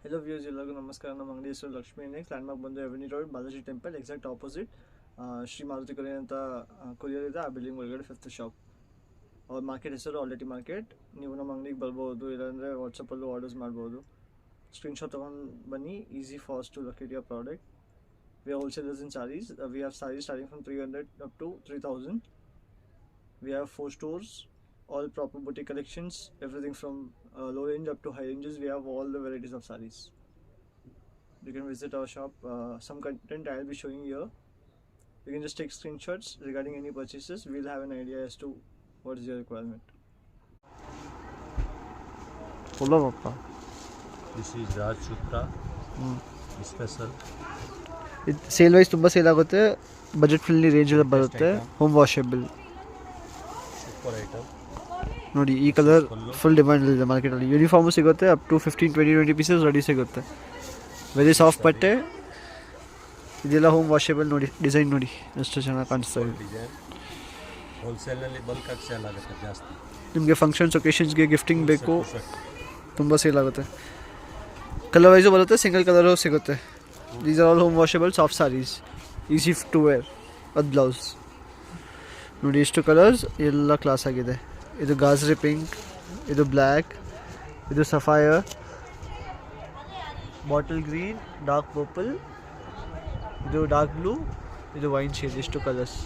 Hello viewers, ಎಲ್ಲರಿಗೂ ನಮಸ್ಕಾರ. ನಮ್ಮ ಅಂಗಡಿ ಹೆಸರು ಲಕ್ಷ್ಮಿ ನೆಕ್ಸ್. ಲ್ಯಾಂಡ್ಮಾರ್ಕ್ ಬಂದು avenue road, Balaji temple exact opposite Shri Maruti courier ಅಂತ ಕೊರಿಯರ್ ಇದೆ. ಆ ಬಿಲ್ಡಿಂಗ್ ಒಳಗಡೆ 5th ಶಾಪ್. ಅವ್ರ ಮಾರ್ಕೆಟ್ ಹೆಸರು ಆಲ್ರೆಡಿ ಮಾರ್ಕೆಟ್. ನೀವು ನಮ್ಮ ಅಂಗಡಿಗೆ ಬರ್ಬೋದು, ಇಲ್ಲಾಂದರೆ ವಾಟ್ಸಪ್ಪಲ್ಲೂ ಆರ್ಡರ್ಸ್ ಮಾಡ್ಬೋದು. ಸ್ಕ್ರೀನ್ಶಾಟ್ ತೊಗೊಂಡು ಬನ್ನಿ. Easy fast to locate your product. We are wholesalers in sarees. We have sarees starting from 300 up to 3000. We have 4 stores, all proper boutique collections, everything from low range up to high ranges. We have all the varieties of sarees. You can visit our shop. Some content I will be showing here. You can just take screenshots regarding any purchases. We'll have an idea as to what is your requirement. Hello, Papa. This is Raj Sutra. Special. ಇದು sale wise ತುಂಬ sale ಆಗುತ್ತೆ. Budget friendly ರೇಂಜಲ್ಲಿ ಬರುತ್ತೆ. Home washable Super item. ನೋಡಿ, ಈ colour full ಡಿಮ್ಯಾಂಡಲ್ಲಿದೆ ಮಾರ್ಕೆಟಲ್ಲಿ. Uniform ಸಿಗುತ್ತೆ. Up to 15-20 pieces ready ಸಿಗುತ್ತೆ. ವೆರಿ ಸಾಫ್ಟ್ ಬಟ್ಟೆ. ಇದೆಲ್ಲ ಹೋಮ್ ವಾಷೇಬಲ್. ನೋಡಿ ಡಿಸೈನ್ ನೋಡಿ ಎಷ್ಟು ಚೆನ್ನಾಗಿ ಕಾಣಿಸ್ತಾ ಇದೆ. ಡಿಸೈನ್ ಹೋಲ್ಸೇಲ್ನಲ್ಲಿ ಬಲ್ಕ್ ಆಗಿ ಸೇಲ್ ಆಗುತ್ತೆ ಜಾಸ್ತಿ. ನಿಮಗೆ ಫಂಕ್ಷನ್ಸ್ ಒಕೇಶನ್ಸ್ಗೆ ಗಿಫ್ಟಿಂಗ್ ಬೇಕು, ತುಂಬ ಸೇಲ್ ಆಗುತ್ತೆ. ಕಲರ್ ವೈಸು ಬರುತ್ತೆ, ಸಿಂಗಲ್ ಕಲರು ಸಿಗುತ್ತೆ. These are all home washable soft sarees, easy to wear with blouse. ನೋಡಿ ಇಷ್ಟು ಕಲರ್ಸ್ ಎಲ್ಲ ಕ್ಲಾಸ್ ಆಗಿದೆ. ಇದು ಗಾಜ್ರಿ ಪಿಂಕ್, ಇದು ಬ್ಲ್ಯಾಕ್, ಇದು sapphire, bottle green, dark purple, ಇದು ಡಾರ್ಕ್ ಬ್ಲೂ, ಇದು ವೈನ್ ಶೇಡ್. ಇಷ್ಟು colours.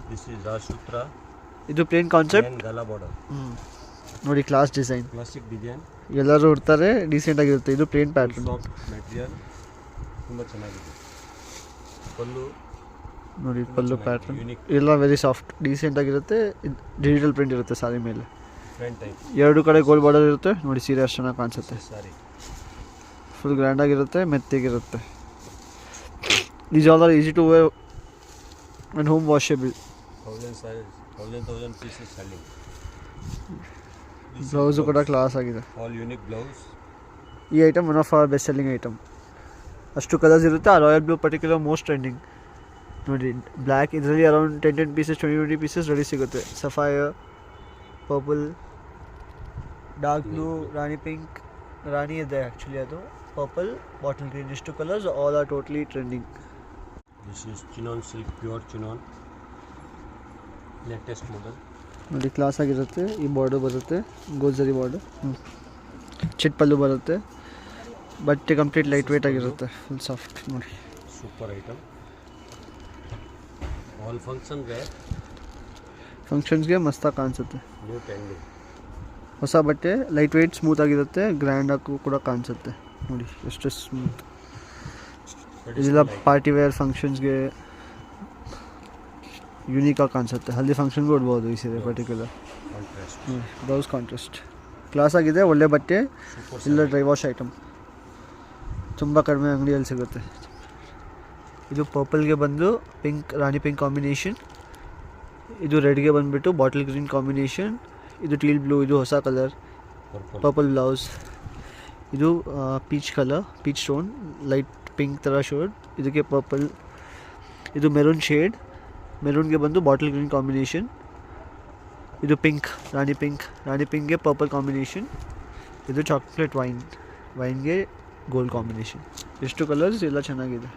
This is Raj Sutra. ಇದು plain concept. And gala border. ನೋಡಿ ಕ್ಲಾಸ್ ಡಿಸೈನ್. Classic design. ಎಲ್ಲರೂ ಉಡ್ತಾರೆ, ಡೀಸೆಂಟಾಗಿರುತ್ತೆ. ಇದು ಪ್ಲೇನ್ ಪ್ಯಾಟರ್ನ್. ಸಾಫ್ಟ್ ಮೆಟೀರಿಯಲ್, ತುಂಬ ಚೆನ್ನಾಗಿದೆ. ಪಲ್ಲು ನೋಡಿ, ಪಲ್ಲು ಪ್ಯಾಟರ್ನ್ ಎಲ್ಲ ವೆರಿ ಸಾಫ್ಟ್ ಡೀಸೆಂಟಾಗಿರುತ್ತೆ. ಡಿಜಿಟಲ್ ಪ್ರಿಂಟ್ ಇರುತ್ತೆ ಸಾರಿ ಮೇಲೆ. Front type. ಎರಡು ಕಡೆ ಗೋಲ್ಡ್ ಬಾರ್ಡರ್ ಇರುತ್ತೆ. ನೋಡಿ ಸೀರೆ ಅಷ್ಟು ಚೆನ್ನಾಗಿ ಕಾಣಿಸುತ್ತೆ. ಸಾರಿ ಫುಲ್ ಗ್ರ್ಯಾಂಡಾಗಿರುತ್ತೆ, ಮೆತ್ತಿಗಿರುತ್ತೆ. These all are easy to wear and home washable. 1000 pieces selling. Blouse ಕೂಡ ಕ್ಲಾಸ್ ಆಗಿದೆ. All unique blouse. ಈ item one of our best selling item. ಅಷ್ಟು ಕಲರ್ಸ್ ಇರುತ್ತೆ. ಆ royal blue particular most trending. ನೋಡಿ ಬ್ಲ್ಯಾಕ್, ಇದರಲ್ಲಿ ಅರೌಂಡ್ 10 ಪೀಸಸ್ 20 ಪೀಸಸ್ ರೆಡಿ ಸಿಗುತ್ತೆ. Sapphire, purple, dark blue, rani pink, rani ಇದೆ ಆ್ಯಕ್ಚುಲಿ ಅದು, ಪರ್ಪಲ್, ಬಾಟಲ್ ಗ್ರೀನ್. ಇಷ್ಟು colours all are totally trending. This is chinon silk, pure chinon, latest model. ನೋಡಿ class ಆಗಿರುತ್ತೆ. ಈ border ಬರುತ್ತೆ, ಗೋಲ್ಸರಿ ಬಾರ್ಡರ್. ಚಿಟ್ ಪಲ್ಲು ಬರುತ್ತೆ. ಬಟ್ಟೆ ಕಂಪ್ಲೀಟ್ ಲೈಟ್ ವೇಟ್ ಆಗಿರುತ್ತೆ, ಫುಲ್ ಸಾಫ್ಟ್. ನೋಡಿ ಸೂಪರ್ ಐಟಮ್. ಆಲ್ ಫಂಕ್ಷನ್ಸ್ಗೆ ಮಸ್ತಾಗಿ ಕಾಣಿಸುತ್ತೆ. ನ್ಯೂ ಟ್ರೆಂಡಿಂಗ್ ಹೊಸ ಬಟ್ಟೆ, ಲೈಟ್ ವೇಟ್, ಸ್ಮೂತ್ ಆಗಿರುತ್ತೆ. ಗ್ರ್ಯಾಂಡಾಗೂ ಕೂಡ ಕಾಣಿಸುತ್ತೆ. ನೋಡಿ ಎಷ್ಟು ಸ್ಮೂತ್. ಇದೆಲ್ಲ ಪಾರ್ಟಿ ವೇರ್ ಫಂಕ್ಷನ್ಸ್ಗೆ ಯೂನಿಕಾಗಿ ಕಾಣಿಸುತ್ತೆ. ಹಲ್ದಿ ಫಂಕ್ಷನ್ಗೂ ಉಡ್ಬೋದು ಈ ಸೀರೆ ಪರ್ಟಿಕ್ಯುಲರ್. ಬ್ಲೌಸ್ ಕಾಂಟ್ರಾಸ್ಟ್ ಕ್ಲಾಸ್ ಆಗಿದೆ. ಒಳ್ಳೆ ಬಟ್ಟೆ, ಇಲ್ಲ ಡ್ರೈ ವಾಶ್ ಐಟಮ್. ತುಂಬ ಕಡಿಮೆ ಅಂಗಡಿಯಲ್ಲಿ ಸಿಗುತ್ತೆ. ಇದು ಪರ್ಪಲ್ಗೆ ಬಂದು ಪಿಂಕ್, ರಾಣಿ ಪಿಂಕ್ ಕಾಂಬಿನೇಷನ್. ಇದು ರೆಡ್ಗೆ ಬಂದುಬಿಟ್ಟು ಬಾಟಲ್ ಗ್ರೀನ್ ಕಾಂಬಿನೇಷನ್. ಇದು ಟೀಲ್ ಬ್ಲೂ, ಇದು ಹೊಸ ಕಲರ್. Purple blouse. ಇದು peach colour, peach stone, light pink ಥರ ಶೇಡ್. ಇದಕ್ಕೆ ಪರ್ಪಲ್. ಇದು ಮೆರೂನ್ ಶೇಡ್. ಮೆರೂನ್ಗೆ ಬಂದು ಬಾಟಲ್ ಗ್ರೀನ್ ಕಾಂಬಿನೇಷನ್. ಇದು ಪಿಂಕ್, ರಾಣಿ ಪಿಂಕ್ಗೆ ಪರ್ಪಲ್ ಕಾಂಬಿನೇಷನ್. ಇದು ಚಾಕ್ಲೇಟ್ ವೈನ್ಗೆ ಗೋಲ್ಡ್ ಕಾಂಬಿನೇಷನ್. ಎಷ್ಟು ಕಲರ್ಸ್ ಎಲ್ಲ ಚೆನ್ನಾಗಿದೆ.